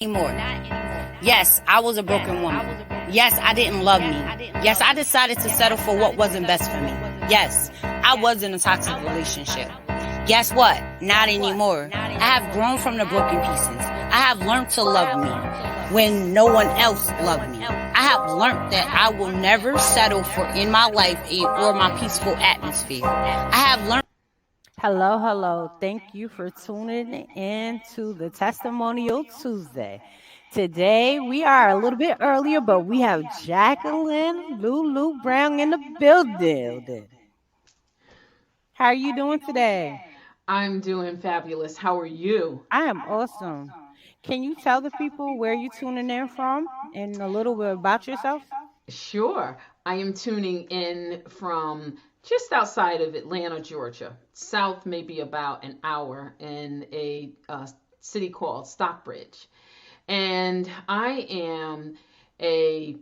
Anymore. Yes, I was a broken woman. Yes, I didn't love me. Yes, I decided to settle for what wasn't best for me. Yes, I was in a toxic relationship. Guess what? Not anymore. I have grown from the broken pieces. I have learned to love me when no one else loved me. I have learned that I will never settle for in my life or my peaceful atmosphere. I have learned. Hello, hello. Thank you for tuning in to the Testimonial Tuesday. Today we are a little bit earlier, but we have Jacqueline Lulu Brown in the building. How are you doing today? I'm doing fabulous. How are you? I am awesome. Can you tell the people where you tuning in from and a little bit about yourself? Sure. I am tuning in from just outside of Atlanta, Georgia. South, maybe about an hour in a city called Stockbridge. And I am a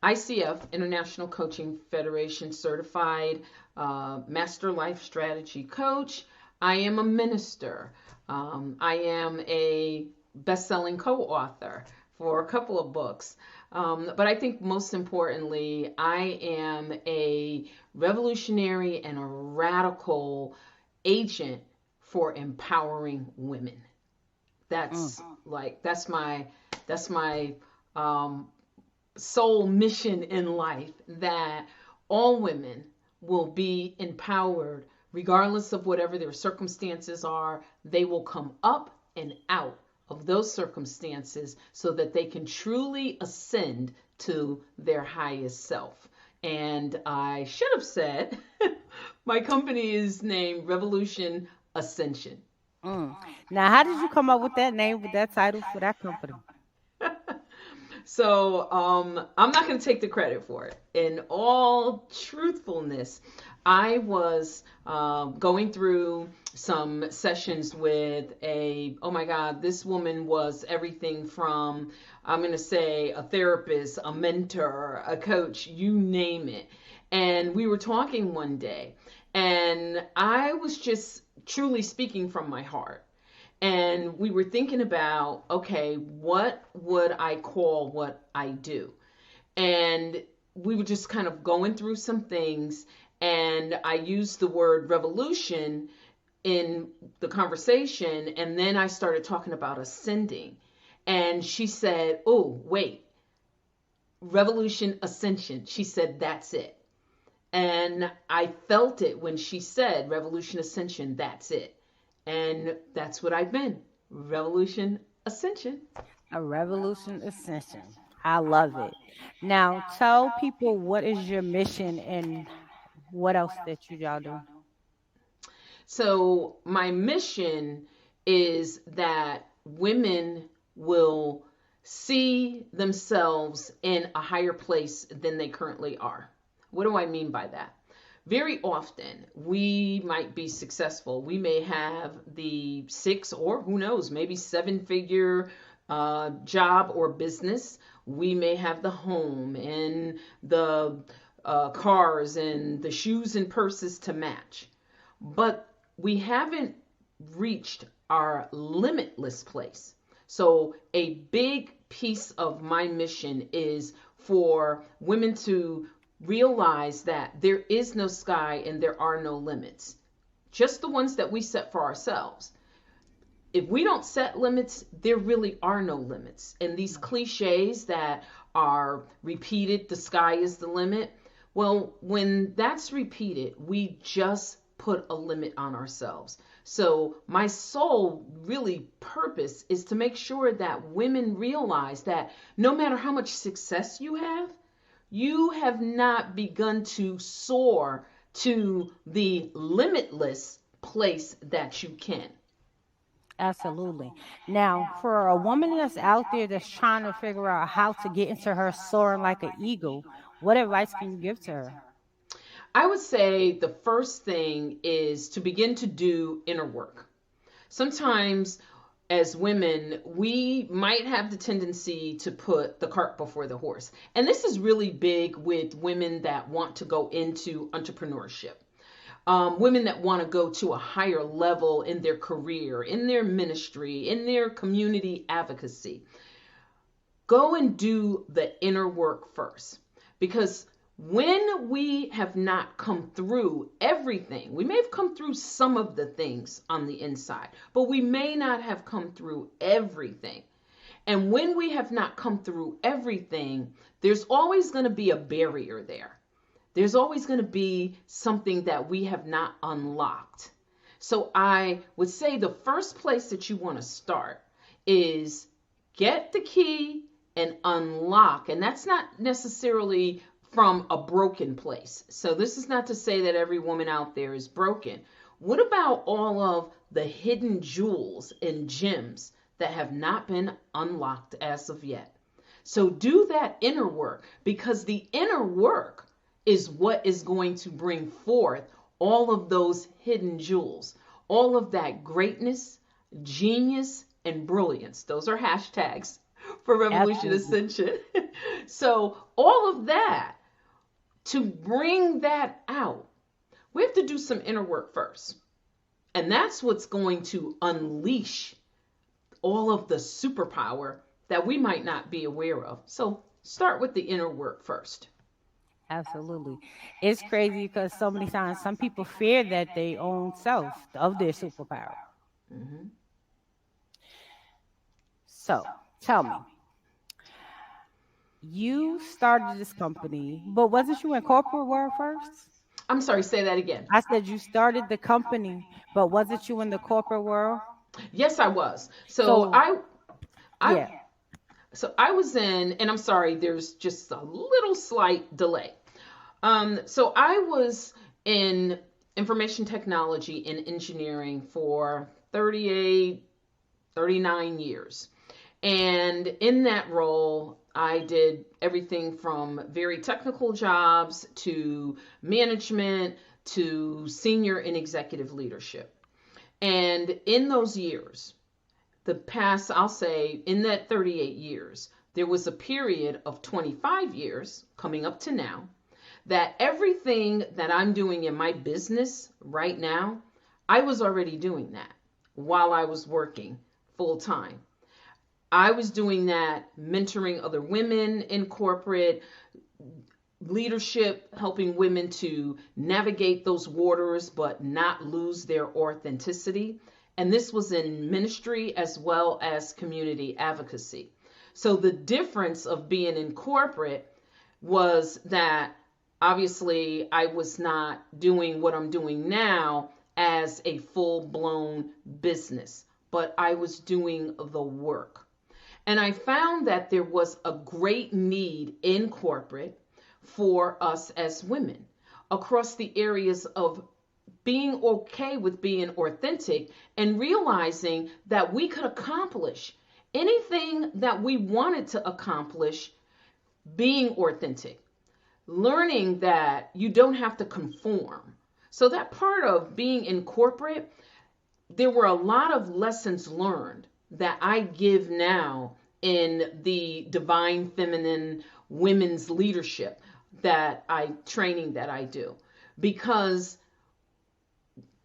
ICF, International Coaching Federation certified master life strategy coach. I am a minister. I am a best-selling co-author for a couple of books. But I think most importantly, I am a revolutionary and a radical agent for empowering women. That's that's my um, sole mission in life, that all women will be empowered regardless of whatever their circumstances are. They will come up and out of those circumstances so that they can truly ascend to their highest self. And I should have said my company is named Revolution Ascension. Mm. Now, how did you come up with that name, with that title for that company? So I'm not going to take the credit for it. In all truthfulness, I was going through some sessions with oh my God, this woman was everything from, I'm going to say, a therapist, a mentor, a coach, you name it. And we were talking one day, and I was just truly speaking from my heart. And we were thinking about, okay, what would I call what I do? And we were just kind of going through some things. And I used the word revolution in the conversation. And then I started talking about ascending. And she said, oh, wait, revolution ascension. She said, that's it. And I felt it when she said revolution ascension, that's it. And that's what I've been. Revolution Ascension. A Revolution Ascension. I love it. Now, tell people what is your mission and what else that y'all do. So, my mission is that women will see themselves in a higher place than they currently are. What do I mean by that? Very often, we might be successful. We may have the six, or who knows, maybe seven-figure job or business. We may have the home and the cars and the shoes and purses to match. But we haven't reached our limitless place. So a big piece of my mission is for women to realize that there is no sky and there are no limits, just the ones that we set for ourselves. If we don't set limits, there really are no limits. And these cliches that are repeated, the sky is the limit, well, when that's repeated, we just put a limit on ourselves. So my sole really purpose is to make sure that women realize that no matter how much success you have not begun to soar to the limitless place that you can. Absolutely. Now, for a woman that's out there that's trying to figure out how to get into her soaring like an eagle, what advice can you give to her? I would say the first thing is to begin to do inner work. Sometimes as women, we might have the tendency to put the cart before the horse. And this is really big with women that want to go into entrepreneurship. women that want to go to a higher level in their career, in their ministry, in their community advocacy. Go and do the inner work first. Because when we have not come through everything, we may have come through some of the things on the inside, but we may not have come through everything. And when we have not come through everything, there's always going to be a barrier there. There's always going to be something that we have not unlocked. So I would say the first place that you want to start is get the key and unlock. And that's not necessarily from a broken place. So this is not to say that every woman out there is broken. What about all of the hidden jewels and gems that have not been unlocked as of yet? So do that inner work, because the inner work is what is going to bring forth all of those hidden jewels, all of that greatness, genius, and brilliance. Those are hashtags for Revolution Ascension. So all of that, to bring that out, we have to do some inner work first. And that's what's going to unleash all of the superpower that we might not be aware of. So start with the inner work first. Absolutely. It's crazy because so many times some people fear that they own self of their superpower. Mm-hmm. So tell me, you started this company, but wasn't you in corporate world first? I'm sorry, say that again. I said you started the company, but wasn't you in the corporate world? Yes, I was. So yeah. So I was in, and I'm sorry, there's just a little slight delay. So I was in information technology and engineering for 38, 39 years. And in that role, I did everything from very technical jobs to management to senior and executive leadership. And in those years, the past, I'll say in that 38 years, there was a period of 25 years coming up to now that everything that I'm doing in my business right now, I was already doing that while I was working full time. I was doing that, mentoring other women in corporate leadership, helping women to navigate those waters but not lose their authenticity. And this was in ministry as well as community advocacy. So the difference of being in corporate was that obviously I was not doing what I'm doing now as a full-blown business, but I was doing the work. And I found that there was a great need in corporate for us as women across the areas of being okay with being authentic and realizing that we could accomplish anything that we wanted to accomplish being authentic, learning that you don't have to conform. So that part of being in corporate, there were a lot of lessons learned that I give now in the divine feminine women's leadership training that I do, because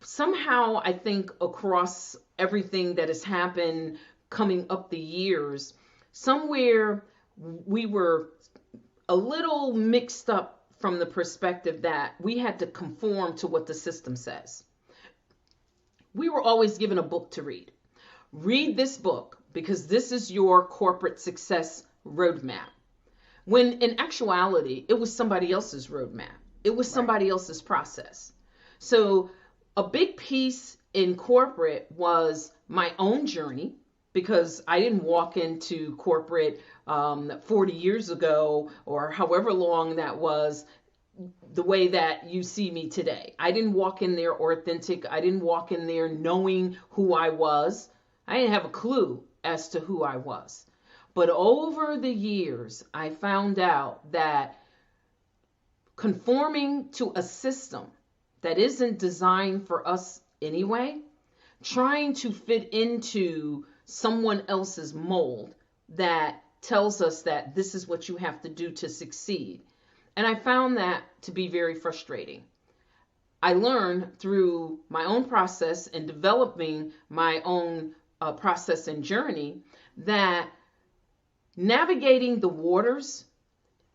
somehow I think across everything that has happened coming up the years, somewhere we were a little mixed up from the perspective that we had to conform to what the system says. We were always given a book to read. Read this book because this is your corporate success roadmap. When in actuality, it was somebody else's roadmap. It was somebody else's process. So a big piece in corporate was my own journey, because I didn't walk into corporate 40 years ago or however long that was the way that you see me today. I didn't walk in there authentic. I didn't walk in there knowing who I was. I didn't have a clue as to who I was. But over the years, I found out that conforming to a system that isn't designed for us anyway, trying to fit into someone else's mold that tells us that this is what you have to do to succeed. And I found that to be very frustrating. I learned through my own process and developing my own process and journey that navigating the waters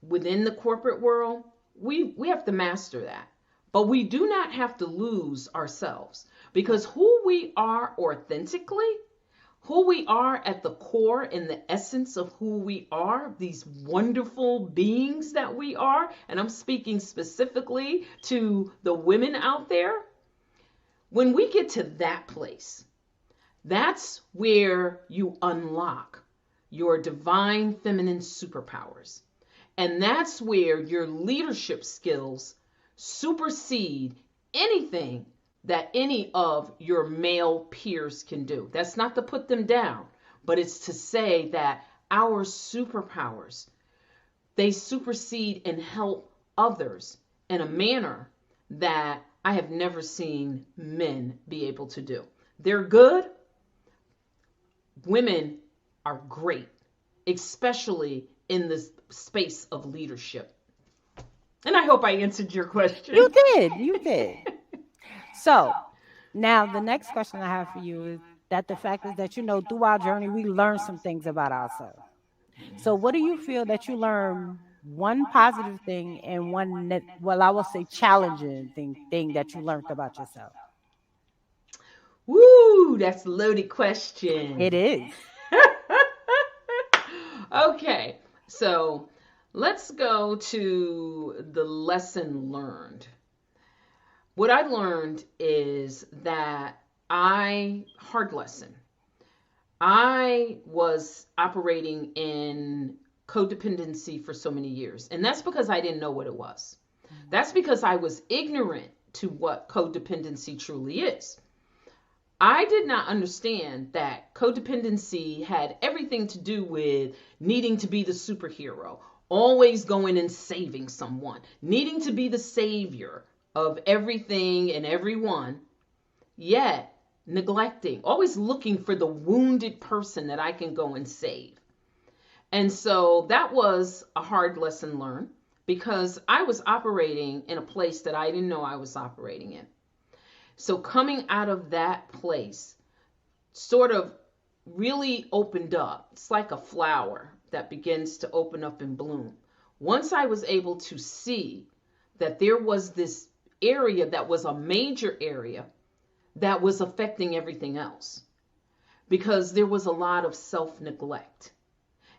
within the corporate world, we have to master that. But we do not have to lose ourselves, because who we are authentically, who we are at the core and the essence of who we are, these wonderful beings that we are, and I'm speaking specifically to the women out there, when we get to that place, that's where you unlock your divine feminine superpowers. And that's where your leadership skills supersede anything that any of your male peers can do. That's not to put them down, but it's to say that our superpowers, they supersede and help others in a manner that I have never seen men be able to do. They're good. Women are great, especially in this space of leadership. And I hope I answered your question. You did. So now the next question I have for you is that the fact is that, through our journey, we learn some things about ourselves. So what do you feel that you learn one positive thing and one, I will say challenging thing that you learned about yourself? Woo, that's a loaded question. It is. Okay, so let's go to the lesson learned. What I learned is that hard lesson, I was operating in codependency for so many years. And that's because I didn't know what it was. That's because I was ignorant to what codependency truly is. I did not understand that codependency had everything to do with needing to be the superhero, always going and saving someone, needing to be the savior of everything and everyone, yet neglecting, always looking for the wounded person that I can go and save. And so that was a hard lesson learned, because I was operating in a place that I didn't know I was operating in. So coming out of that place sort of really opened up. It's like a flower that begins to open up and bloom. Once I was able to see that there was this area that was a major area that was affecting everything else, because there was a lot of self-neglect.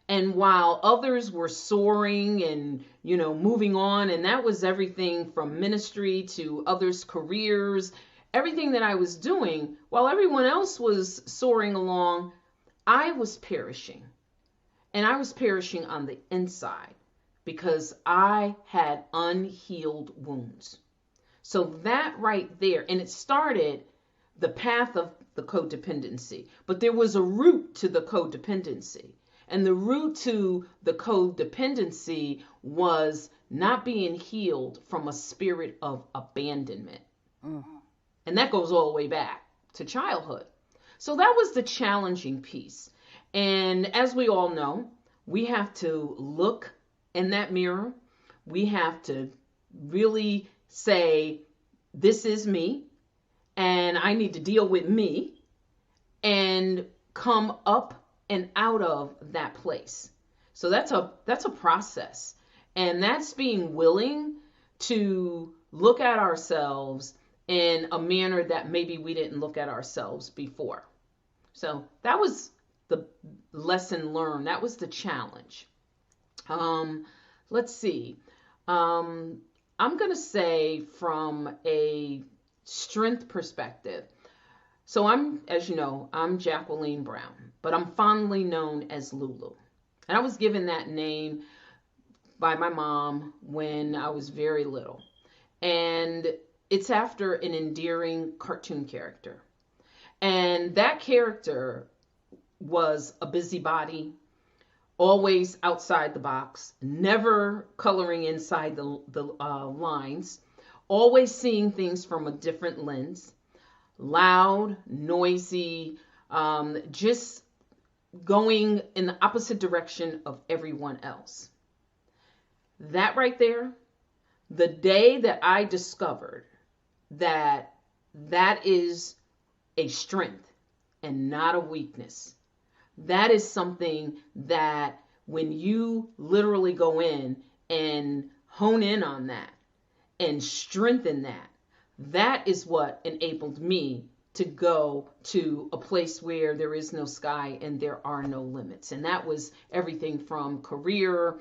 And while others were soaring and, moving on, and that was everything from ministry to others' careers, everything that I was doing, while everyone else was soaring along, I was perishing. And I was perishing on the inside because I had unhealed wounds. So that right there, and it started the path of the codependency, but there was a root to the codependency. And the root to the codependency was not being healed from a spirit of abandonment. And that goes all the way back to childhood. So that was the challenging piece. And as we all know, we have to look in that mirror. We have to really say, this is me, and I need to deal with me and come up and out of that place. So that's a process. And that's being willing to look at ourselves in a manner that maybe we didn't look at ourselves before. So that was the lesson learned. That was the challenge. Let's see. I'm going to say from a strength perspective. So as you know, I'm Jacqueline Brown, but I'm fondly known as Lulu. And I was given that name by my mom when I was very little. And it's after an endearing cartoon character. And that character was a busybody, always outside the box, never coloring inside the lines, always seeing things from a different lens, loud, noisy, just going in the opposite direction of everyone else. That right there, the day that I discovered that that is a strength and not a weakness. That is something that when you literally go in and hone in on that and strengthen that, that is what enabled me to go to a place where there is no sky and there are no limits. And that was everything from career,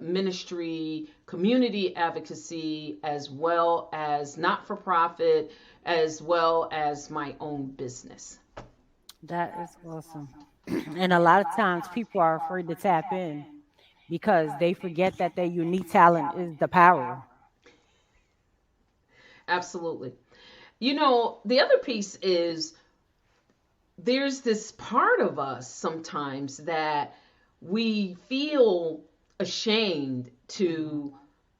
ministry, community advocacy, as well as not-for-profit, as well as my own business. That is awesome. And a lot of times people are afraid to tap in because they forget that their unique talent is the power. Absolutely. You know, the other piece is there's this part of us sometimes that we feel ashamed to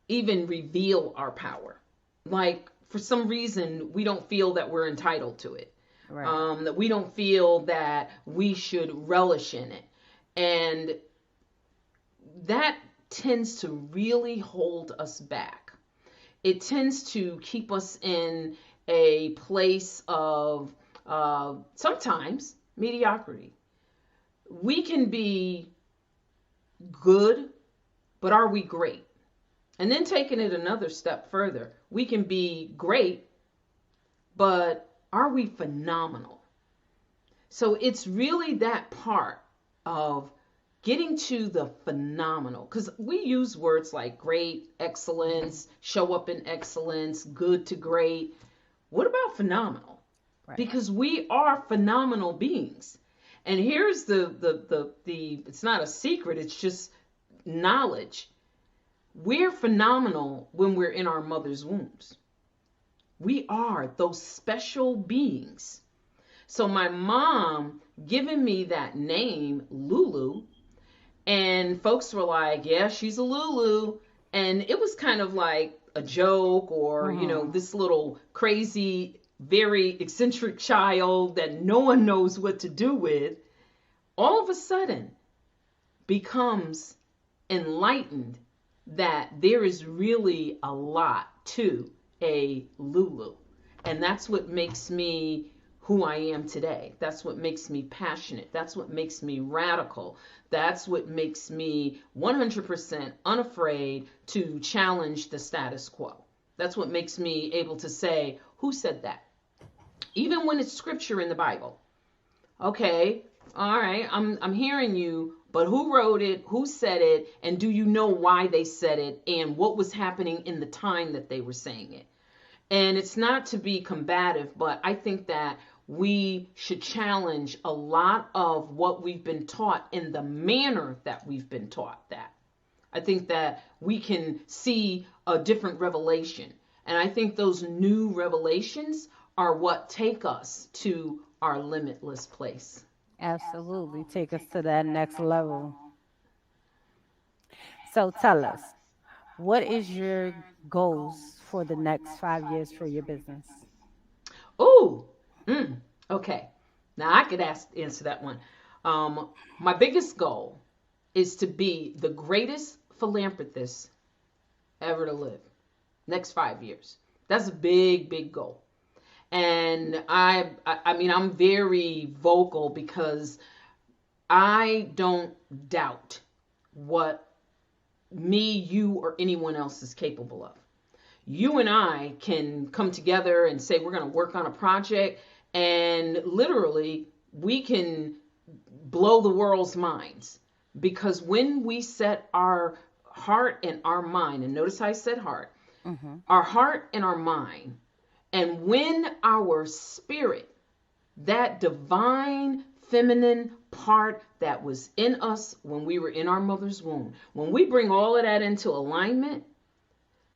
even reveal our power. Like, for some reason, we don't feel that we're entitled to it. Right. That we don't feel that we should relish in it. And that tends to really hold us back. It tends to keep us in a place of sometimes mediocrity. We can be good, but are we great? And then taking it another step further, we can be great, but are we phenomenal? So it's really that part of getting to the phenomenal, because we use words like great, excellence, show up in excellence, good to great. What about phenomenal? Right. Because we are phenomenal beings. And here's the it's not a secret, it's just knowledge. We're phenomenal when we're in our mother's wombs. We are those special beings. So my mom giving me that name, Lulu, and folks were like, yeah, she's a Lulu. And it was kind of like a joke or, this little crazy, very eccentric child that no one knows what to do with, all of a sudden becomes enlightened that there is really a lot to a Lulu. And that's what makes me who I am today. That's what makes me passionate. That's what makes me radical. That's what makes me 100% unafraid to challenge the status quo. That's what makes me able to say, who said that? Even when it's scripture in the Bible. Okay, all right, I'm hearing you, but who wrote it? Who said it? And do you know why they said it? And what was happening in the time that they were saying it? And it's not to be combative, but I think that we should challenge a lot of what we've been taught in the manner that we've been taught that. I think that we can see a different revelation. And I think those new revelations are what take us to our limitless place. Absolutely. Take us to that next level. So tell us, what is your goals for the next 5 years for your business? Oh, okay. Now I could answer that one. My biggest goal is to be the greatest philanthropist ever to live. Next 5 years. That's a big, big goal. And I mean, I'm very vocal because I don't doubt what me, you, or anyone else is capable of. You and I can come together and say we're going to work on a project, and literally we can blow the world's minds. Because when we set our heart and our mind, and notice I said heart, our heart and our mind, and when our spirit, that divine feminine part that was in us when we were in our mother's womb, when we bring all of that into alignment,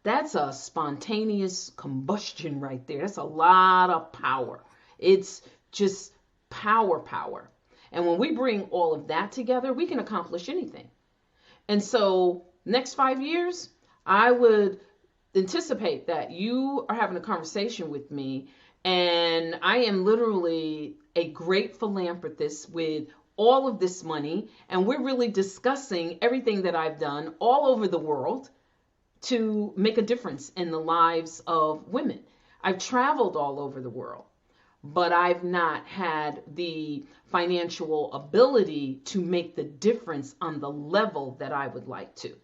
that's a spontaneous combustion right there. That's a lot of power. It's just power. And when we bring all of that together, we can accomplish anything. And so next 5 years, I would anticipate that you are having a conversation with me, and I am literally a great philanthropist with all of this money, and we're really discussing everything that I've done all over the world to make a difference in the lives of women. I've traveled all over the world, but I've not had the financial ability to make the difference on the level that I would like to.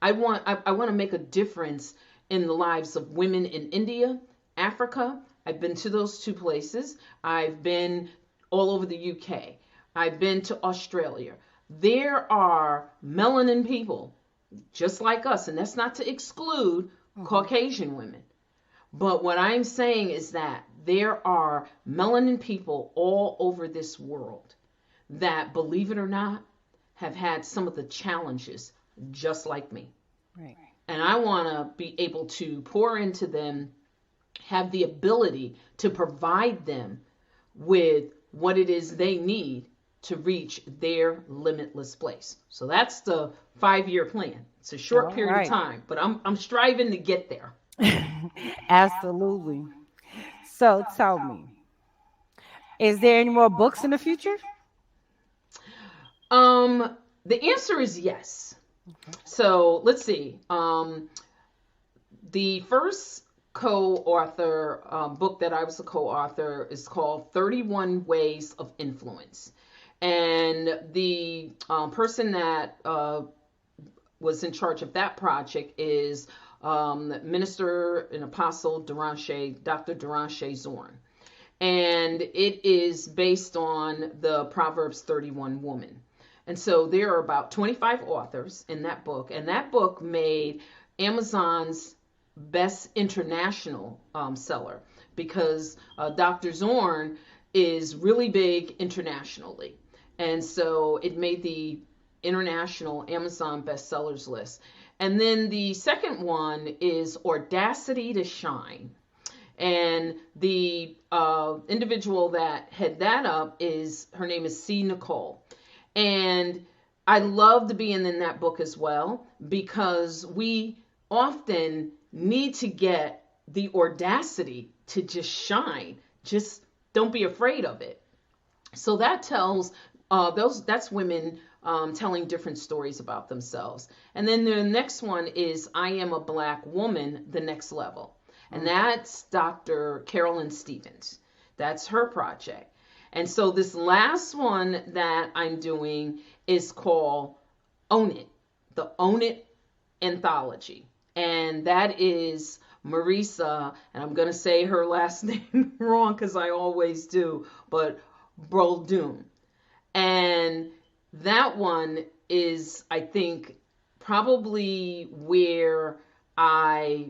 I want to make a difference in the lives of women in India, Africa. I've been to those two places. I've been all over the UK. I've been to Australia. There are melanin people just like us, and that's not to exclude Caucasian women. But what I'm saying is that there are melanin people all over this world that, believe it or not, have had some of the challenges just like me. Right. And I want to be able to pour into them, have the ability to provide them with what it is they need to reach their limitless place. So that's the 5-year plan. It's a short period of time, but I'm striving to get there. Absolutely. So tell me, is there any more books in the future? The answer is yes. Okay. So let's see. The first co-author book that I was a co-author is called 31 Ways of Influence. And the person that was in charge of that project is Minister and Apostle Dr. Derache Zorn. And it is based on the Proverbs 31 woman. And so there are about 25 authors in that book. And that book made Amazon's best international seller because Dr. Zorn is really big internationally. And so it made the international Amazon bestsellers list. And then the second one is Audacity to Shine. And the individual that had that up her name is C. Nicole. And I love to be in that book as well because we often need to get the audacity to just shine. Just don't be afraid of it. So that tells that's women telling different stories about themselves. And then the next one is I Am a Black Woman, the Next Level. And that's Dr. Carolyn Stevens. That's her project. And so this last one that I'm doing is called Own It, the Own It Anthology. And that is Marisa, and I'm going to say her last name wrong because I always do, but Broldoon. And that one is, I think, probably where I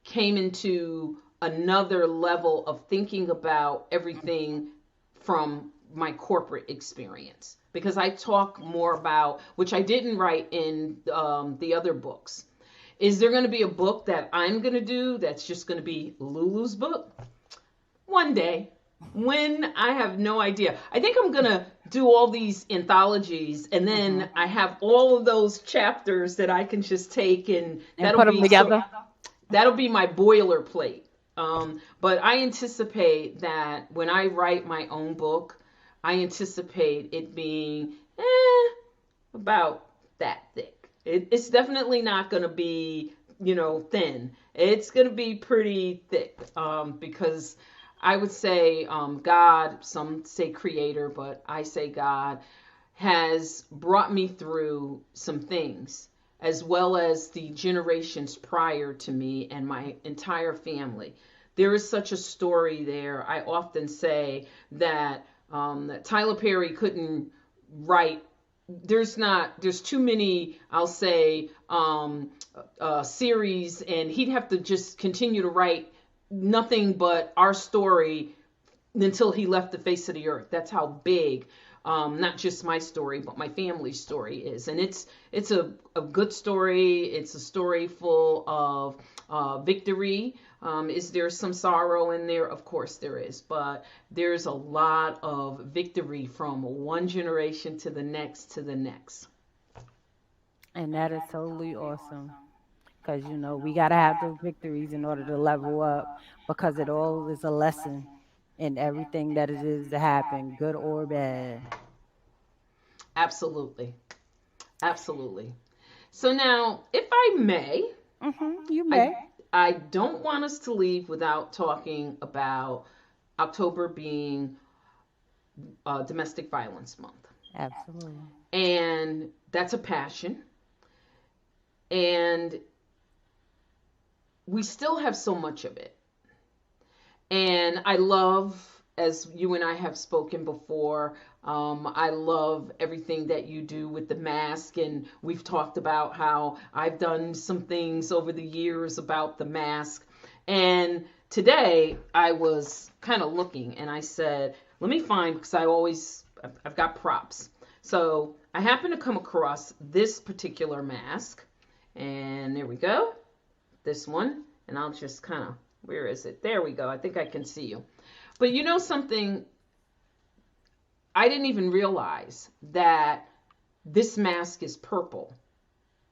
came into another level of thinking about everything from my corporate experience. Because I talk more about, which I didn't write in the other books. Is there going to be a book that I'm going to do that's just going to be Lulu's book? One day. When? I have no idea. I think I'm going to do all these anthologies and then I have all of those chapters that I can just take and put them together. That'll be my boilerplate. But I anticipate that when I write my own book, I anticipate it being about that thick. It's definitely not going to be, thin. It's going to be pretty thick because I would say God, some say creator, but I say God, has brought me through some things, as well as the generations prior to me and my entire family. There is such a story there. I often say that Tyler Perry couldn't write. There's too many, I'll say, series, and he'd have to just continue to write nothing but our story until he left the face of the earth. That's how big, not just my story, but my family's story is. And it's a good story. It's a story full of victory. Is there some sorrow in there? Of course there is, but there's a lot of victory from one generation to the next to the next. And that is totally awesome. Because, we got to have those victories in order to level up because it all is a lesson in everything that it is to happen, good or bad. Absolutely. Absolutely. So now, if I may, You may. I don't want us to leave without talking about October being Domestic Violence Month. Absolutely. And that's a passion. And we still have so much of it. And I love, as you and I have spoken before, I love everything that you do with the mask. And we've talked about how I've done some things over the years about the mask. And today I was kind of looking and I said, let me find, because I've got props. So I happened to come across this particular mask. And there we go. This one. And I'll just kind of, where is it? There we go. I think I can see you. But you know something? I didn't even realize that this mask is purple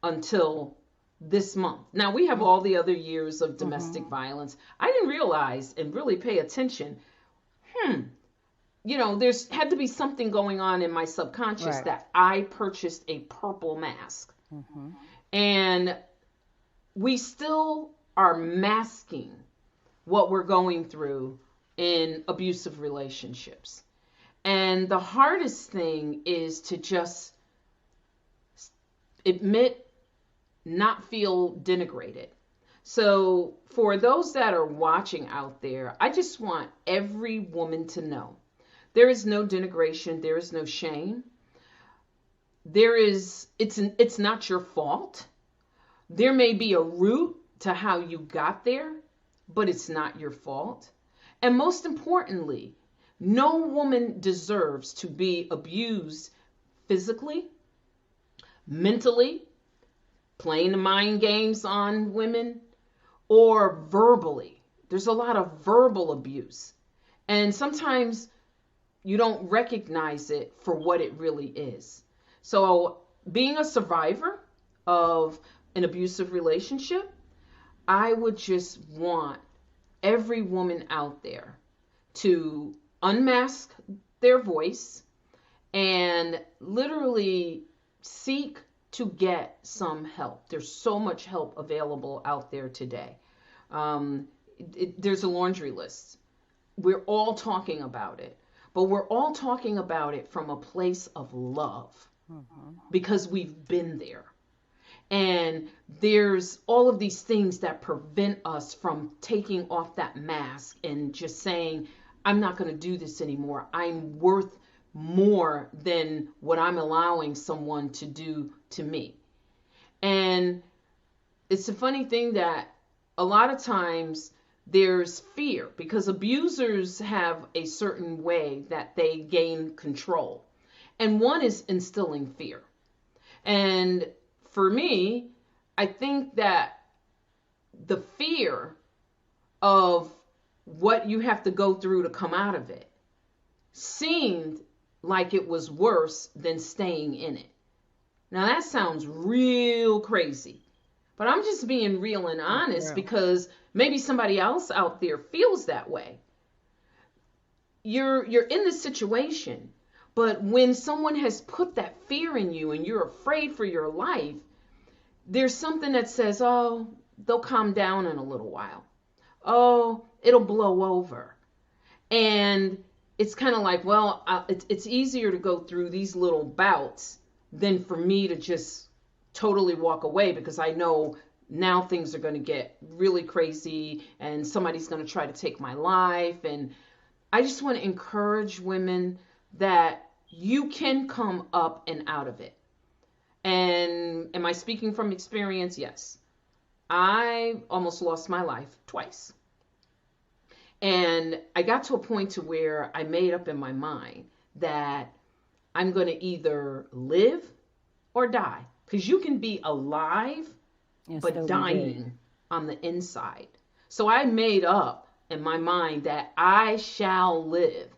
until this month. Now, we have all the other years of domestic violence. I didn't realize and really pay attention. There's had to be something going on in my subconscious that I purchased a purple mask. And we still are masking what we're going through in abusive relationships. And the hardest thing is to just admit, not feel denigrated. So for those that are watching out there, I just want every woman to know there is no denigration, there is no shame. It's not your fault. There may be a root to how you got there, but it's not your fault. And most importantly, no woman deserves to be abused physically, mentally, playing the mind games on women, or verbally. There's a lot of verbal abuse. And sometimes you don't recognize it for what it really is. So being a survivor of an abusive relationship, I would just want every woman out there to unmask their voice and literally seek to get some help. There's so much help available out there today. There's a laundry list. We're all talking about it, but we're all talking about it from a place of love because we've been there. And there's all of these things that prevent us from taking off that mask and just saying, I'm not going to do this anymore. I'm worth more than what I'm allowing someone to do to me. And it's a funny thing that a lot of times there's fear because abusers have a certain way that they gain control. And one is instilling fear. And for me, I think that the fear of what you have to go through to come out of it seemed like it was worse than staying in it. Now that sounds real crazy, but I'm just being real and honest because maybe somebody else out there feels that way. You're in this situation, but when someone has put that fear in you and you're afraid for your life, there's something that says, oh, they'll calm down in a little while. Oh, it'll blow over. And it's kind of like, well, it's easier to go through these little bouts than for me to just totally walk away because I know now things are going to get really crazy and somebody's going to try to take my life. And I just want to encourage women that you can come up and out of it. And am I speaking from experience? Yes. I almost lost my life twice. And I got to a point to where I made up in my mind that I'm going to either live or die. Because you can be alive, but dying on the inside. So I made up in my mind that I shall live.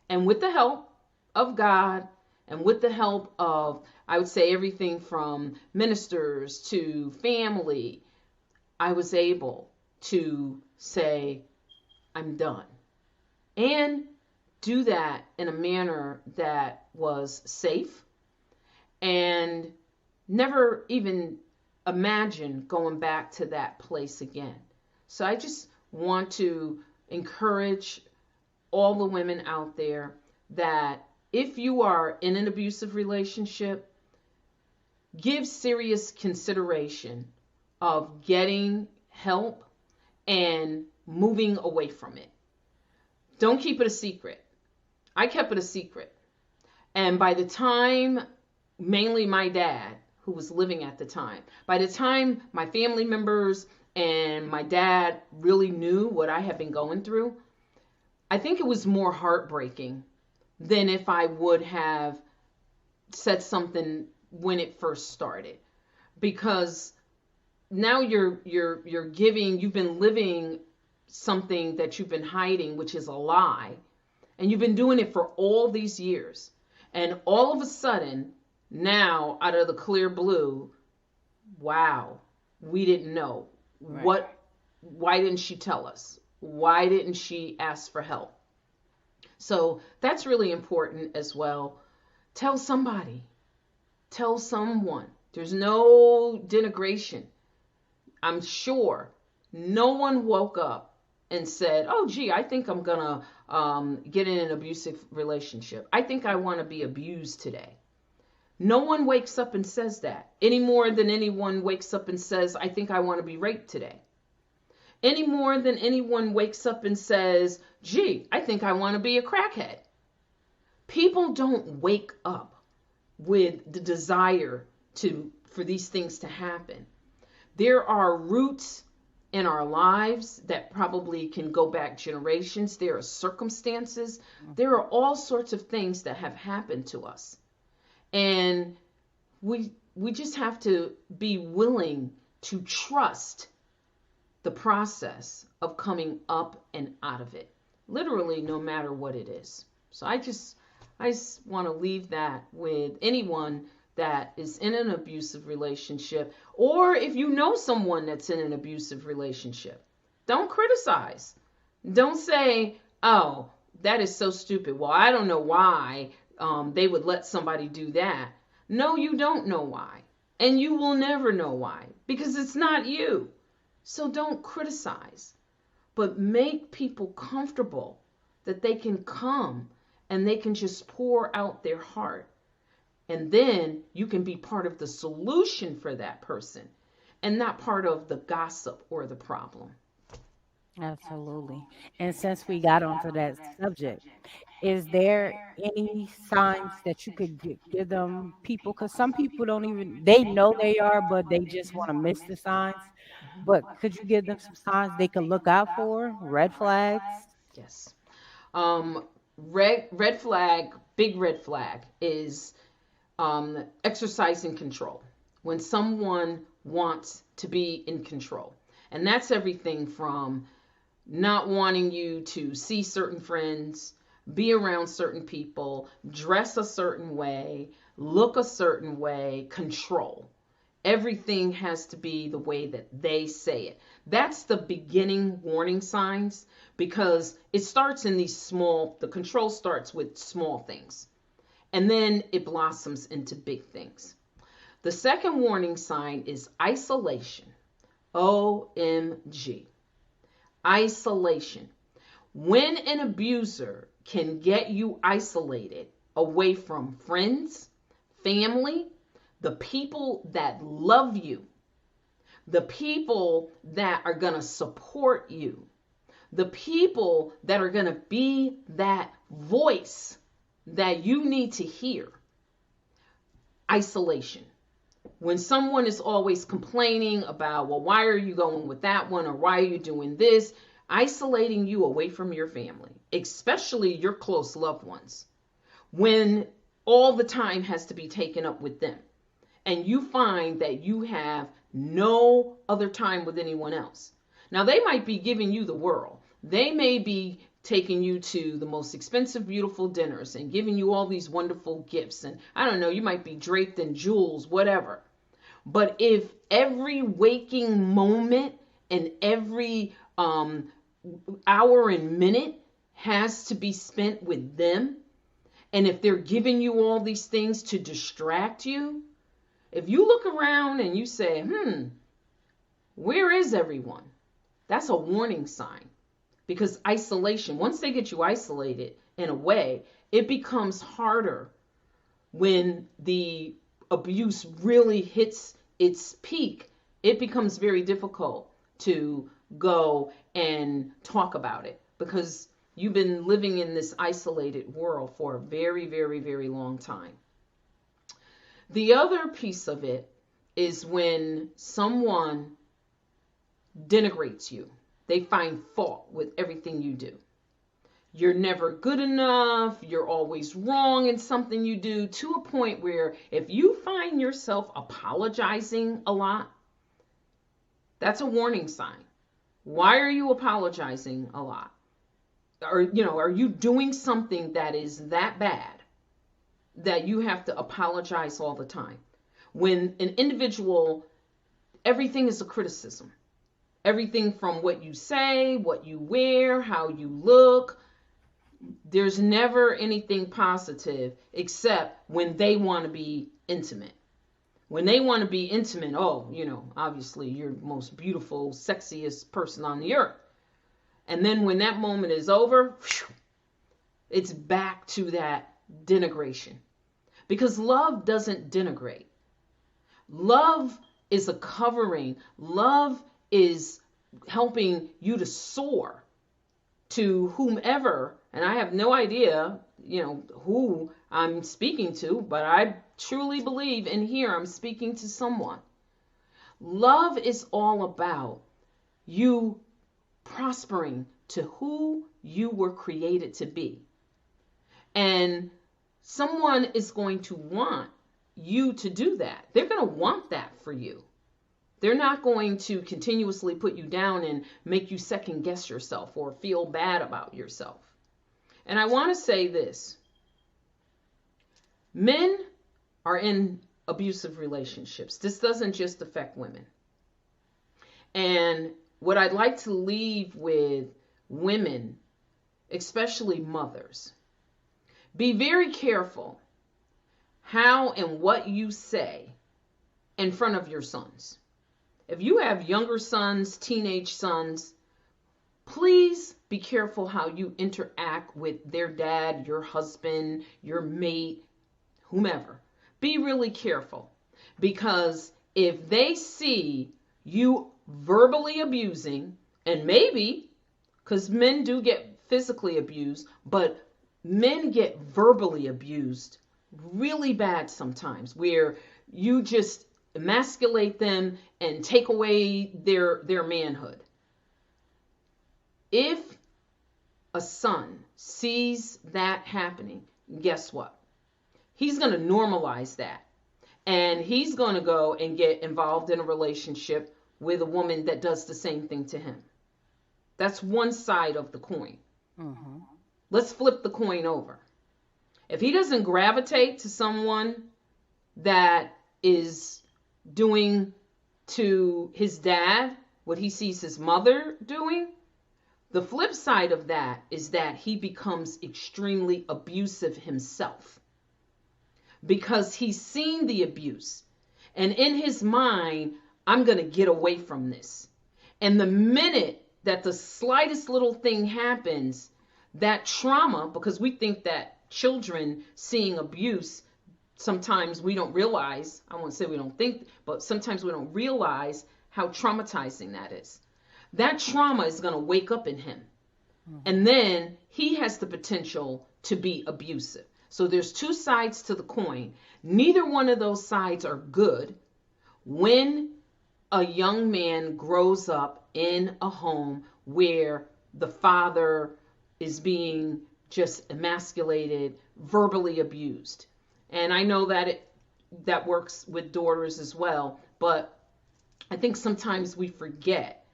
And with the help of God and with the help of, I would say, everything from ministers to family, I was able to say, I'm done. And do that in a manner that was safe and never even imagine going back to that place again. So I just want to encourage all the women out there that if you are in an abusive relationship, give serious consideration of getting help and moving away from it. Don't keep it a secret. I kept it a secret. And by the time, mainly my dad, who was living at the time, by the time my family members and my dad really knew what I had been going through, I think it was more heartbreaking than if I would have said something when it first started. Because now you've been living something that you've been hiding, which is a lie, and you've been doing it for all these years. And all of a sudden, now out of the clear blue, wow, we didn't know. Right. Why didn't she tell us? Why didn't she ask for help? So that's really important as well. Tell somebody. Tell someone. There's no denigration. I'm sure no one woke up and said, oh, gee, I think I'm going to get in an abusive relationship. I think I want to be abused today. No one wakes up and says that any more than anyone wakes up and says, I think I want to be raped today. Any more than anyone wakes up and says, gee, I think I want to be a crackhead. People don't wake up with the desire for these things to happen. There are roots in our lives that probably can go back generations. There are circumstances. There are all sorts of things that have happened to us. And we just have to be willing to trust the process of coming up and out of it. Literally, no matter what it is. So I just want to leave that with anyone that is in an abusive relationship, or if you know someone that's in an abusive relationship, don't criticize. Don't say, oh, that is so stupid. Well, I don't know why they would let somebody do that. No, you don't know why. And you will never know why, because it's not you. So don't criticize, but make people comfortable that they can come and they can just pour out their heart. And then you can be part of the solution for that person and not part of the gossip or the problem. Absolutely. And since we got onto that subject, is there any signs that you could give them people? Because some people don't even, they know they are, but they just want to miss the signs. But could you give them some signs they could look out for? Red flags? Yes. Red flag, big red flag is exercising control. When someone wants to be in control. And that's everything from not wanting you to see certain friends, be around certain people, dress a certain way, look a certain way, control. Everything has to be the way that they say it. That's the beginning warning signs, because it starts in the control starts with small things. And then it blossoms into big things. The second warning sign is isolation. OMG. Isolation. When an abuser can get you isolated away from friends, family, the people that love you, the people that are going to support you, the people that are going to be that voice that you need to hear. Isolation. When someone is always complaining about, well, why are you going with that one, or why are you doing this? Isolating you away from your family, especially your close loved ones, when all the time has to be taken up with them. And you find that you have no other time with anyone else. Now, they might be giving you the world. They may be taking you to the most expensive, beautiful dinners and giving you all these wonderful gifts. And I don't know, you might be draped in jewels, whatever. But if every waking moment and every hour and minute has to be spent with them, and if they're giving you all these things to distract you, if you look around and you say, where is everyone? That's a warning sign, because isolation, once they get you isolated in a way, it becomes harder when the abuse really hits its peak. It becomes very difficult to go and talk about it, because you've been living in this isolated world for a very, very, very long time. The other piece of it is when someone denigrates you. They find fault with everything you do. You're never good enough. You're always wrong in something you do, to a point where if you find yourself apologizing a lot, that's a warning sign. Why are you apologizing a lot? Are you doing something that is that bad that you have to apologize all the time? When an individual, everything is a criticism. Everything from what you say, what you wear, how you look. There's never anything positive except when they want to be intimate. When they want to be intimate, obviously you're the most beautiful, sexiest person on the earth. And then when that moment is over, it's back to that denigration. Because love doesn't denigrate. Love is a covering. Love is helping you to soar to whomever, and I have no idea, who I'm speaking to, but I truly believe in here I'm speaking to someone. Love is all about you prospering to who you were created to be. And someone is going to want you to do that. They're going to want that for you. They're not going to continuously put you down and make you second guess yourself or feel bad about yourself. And I want to say this. Men are in abusive relationships. This doesn't just affect women. And what I'd like to leave with women, especially mothers, be very careful how and what you say in front of your sons. If you have younger sons, teenage sons, please be careful how you interact with their dad, your husband, your mate, whomever. Be really careful, because if they see you verbally abusing, and maybe, because men do get physically abused, but men get verbally abused really bad sometimes, where you just emasculate them and take away their manhood. If a son sees that happening, guess what? He's going to normalize that. And he's going to go and get involved in a relationship with a woman that does the same thing to him. That's one side of the coin. Mm-hmm. Let's flip the coin over. If he doesn't gravitate to someone that is doing to his dad what he sees his mother doing, the flip side of that is that he becomes extremely abusive himself, because he's seen the abuse, and in his mind, I'm going to get away from this. And the minute that the slightest little thing happens, that trauma, because we think that children seeing abuse, sometimes we don't realize, I won't say we don't think, but sometimes we don't realize how traumatizing that is. That trauma is going to wake up in him. And then he has the potential to be abusive. So there's two sides to the coin. Neither one of those sides are good when a young man grows up in a home where the father is being just emasculated, verbally abused. And I know that that works with daughters as well, but I think sometimes we forget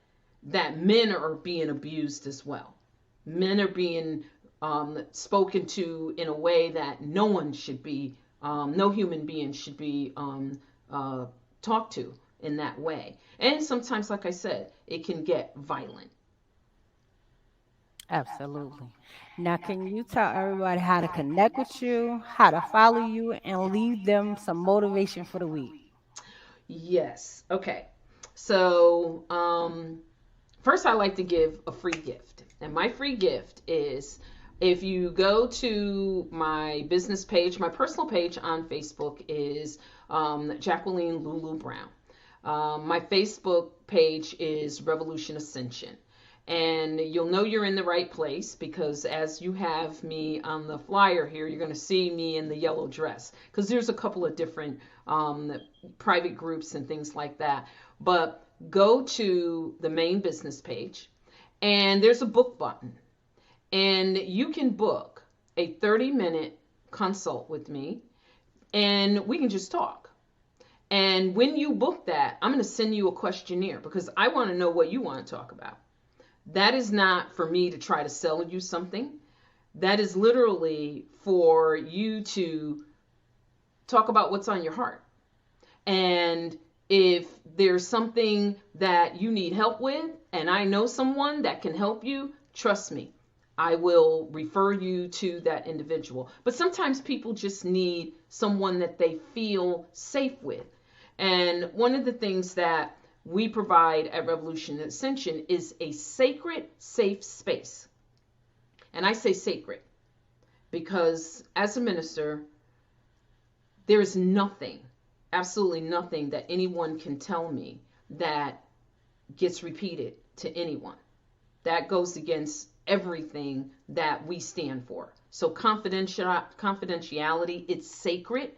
that men are being abused as well. Men are being spoken to in a way that no one should be, no human being should be talked to in that way. And sometimes, like I said, it can get violent. Absolutely. Now, can you tell everybody how to connect with you, how to follow you, and leave them some motivation for the week? Yes. Okay. So First, I like to give a free gift. And my free gift is if you go to my business page, my personal page on Facebook is Jacqueline Lulu Brown. My Facebook page is Revolution Ascension. And you'll know you're in the right place because as you have me on the flyer here, you're going to see me in the yellow dress because there's a couple of different private groups and things like that. But go to the main business page and there's a book button. And you can book a 30-minute consult with me and we can just talk. And when you book that, I'm going to send you a questionnaire because I want to know what you want to talk about. That is not for me to try to sell you something. That is literally for you to talk about what's on your heart. And if there's something that you need help with, and I know someone that can help you, trust me, I will refer you to that individual. But sometimes people just need someone that they feel safe with. And one of the things that we provide at Revolution Ascension is a sacred, safe space. And I say sacred because as a minister, there is nothing, absolutely nothing that anyone can tell me that gets repeated to anyone. That goes against everything that we stand for. So confidentiality, it's sacred.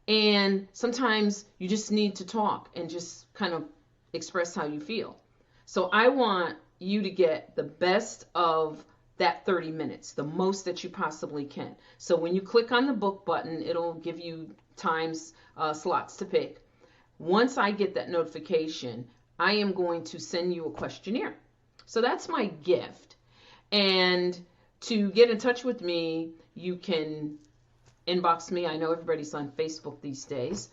And sometimes you just need to talk and just kind of express how you feel. So I want you to get the best of that 30 minutes, the most that you possibly can. So when you click on the book button, it'll give you times, slots to pick. Once I get that notification, I am going to send you a questionnaire. So that's my gift. And to get in touch with me, you can inbox me. I know everybody's on Facebook these days.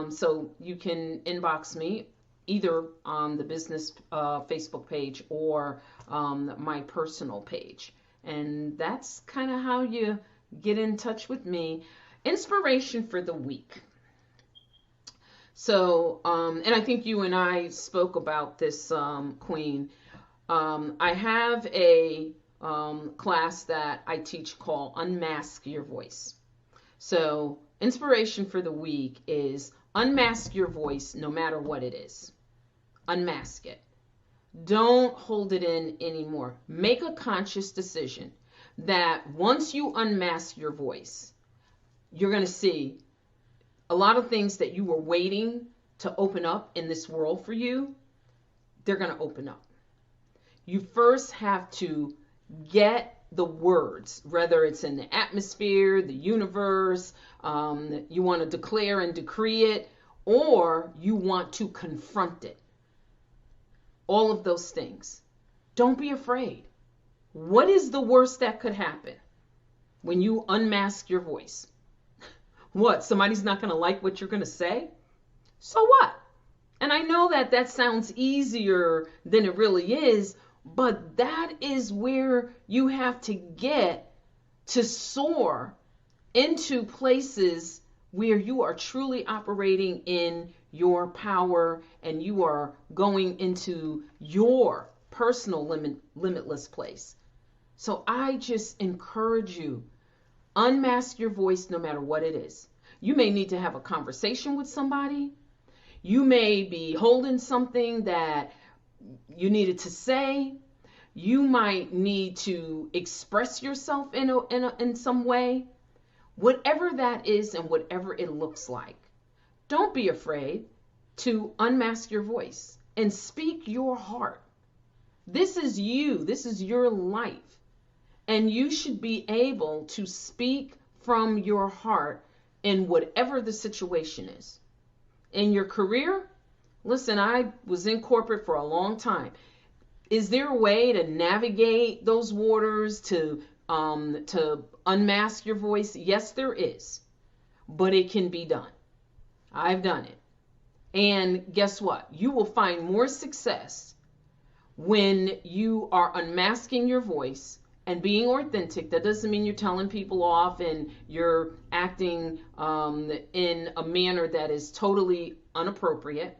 So you can inbox me either on the business Facebook page or my personal page. And that's kind of how you get in touch with me. Inspiration for the week. So, and I think you and I spoke about this, Queen. I have a class that I teach called Unmask Your Voice. So inspiration for the week is unmask your voice no matter what it is. Unmask it. Don't hold it in anymore. Make a conscious decision that once you unmask your voice, you're going to see a lot of things that you were waiting to open up in this world for you. They're going to open up. You first have to get the words, whether it's in the atmosphere, the universe, you want to declare and decree it, or you want to confront it. All of those things. Don't be afraid. What is the worst that could happen when you unmask your voice? What? Somebody's not going to like what you're going to say? So what? And I know that that sounds easier than it really is, but that is where you have to get to soar into places where you are truly operating in your power and you are going into your personal limitless place. So I just encourage you, unmask your voice no matter what it is. You may need to have a conversation with somebody. You may be holding something that you needed to say. You might need to express yourself in some way. Whatever that is and whatever it looks like, don't be afraid to unmask your voice and speak your heart. This is you. This is your life. And you should be able to speak from your heart in whatever the situation is. In your career, listen, I was in corporate for a long time. Is there a way to navigate those waters to unmask your voice? Yes, there is. But it can be done. I've done it. And guess what? You will find more success when you are unmasking your voice and being authentic. That doesn't mean you're telling people off and you're acting in a manner that is totally inappropriate.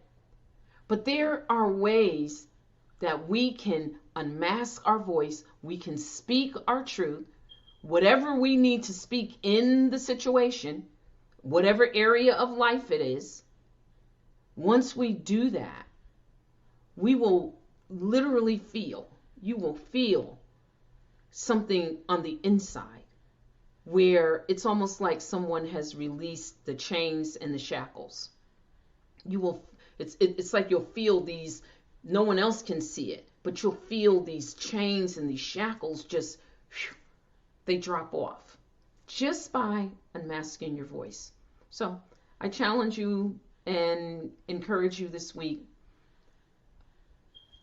But there are ways that we can unmask our voice, we can speak our truth, whatever we need to speak in the situation, whatever area of life it is. Once we do that, we will literally feel, you will feel something on the inside where it's almost like someone has released the chains and the shackles. It's like you'll feel these, no one else can see it, but you'll feel these chains and these shackles just, they drop off just by unmasking your voice. So I challenge you and encourage you this week,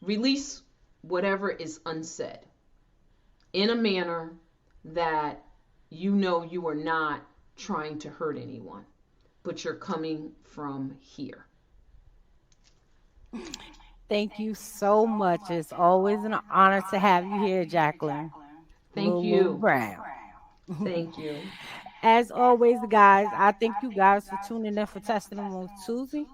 release whatever is unsaid in a manner that you know you are not trying to hurt anyone, but you're coming from here. Thank you so much. It's always an honor to have you here, Jacqueline. Thank you. Brown. Thank you. As always, guys, I thank you guys for tuning in for Testimonial Tuesday.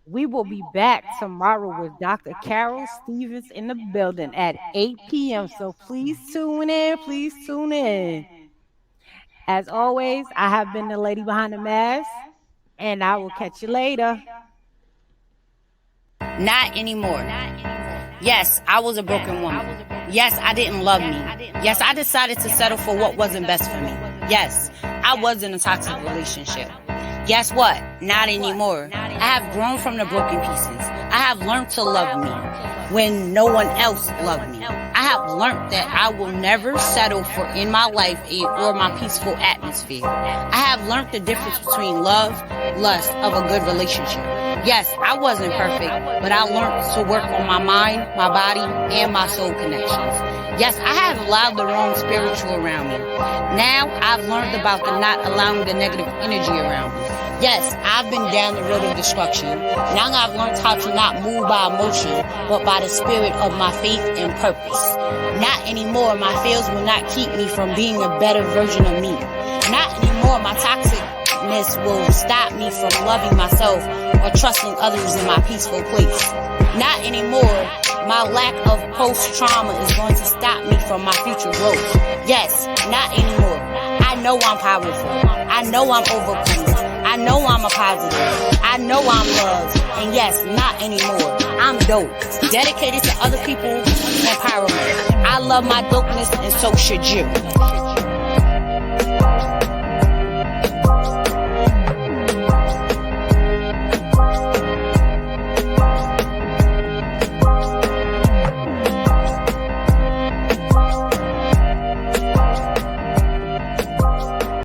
We will be back tomorrow with Dr. Carol Stevens in the building at 8 p.m. So please tune in. Please tune in. As always, I have been the lady behind the mask, and I will catch you later. Not anymore. Yes, I was a broken woman. Yes, I didn't love me. Yes, I decided to settle for what wasn't best for me. Yes, I was in a toxic relationship. Guess what? Not anymore. I have grown from the broken pieces. I have learned to love me when no one else loved me. I have learned that I will never settle for in my life or my peaceful atmosphere. I have learned the difference between love, lust of a good relationship. Yes, I wasn't perfect, but I learned to work on my mind, my body, and my soul connections. Yes, I have allowed the wrong spiritual around me. Now I've learned about the not allowing the negative energy around me. Yes, I've been down the road of destruction. Now I've learned how to not move by emotion, but by the spirit of my faith and purpose. Not anymore, my fears will not keep me from being a better version of me. Not anymore, my toxicness will stop me from loving myself or trusting others in my peaceful place. Not anymore, my lack of post-trauma is going to stop me from my future growth. Yes, not anymore. I know I'm powerful. I know I'm overcoming. I know I'm a positive. I know I'm loved. And yes, not anymore. I'm dope. Dedicated to other people's empowerment. I love my dopeness and so should you.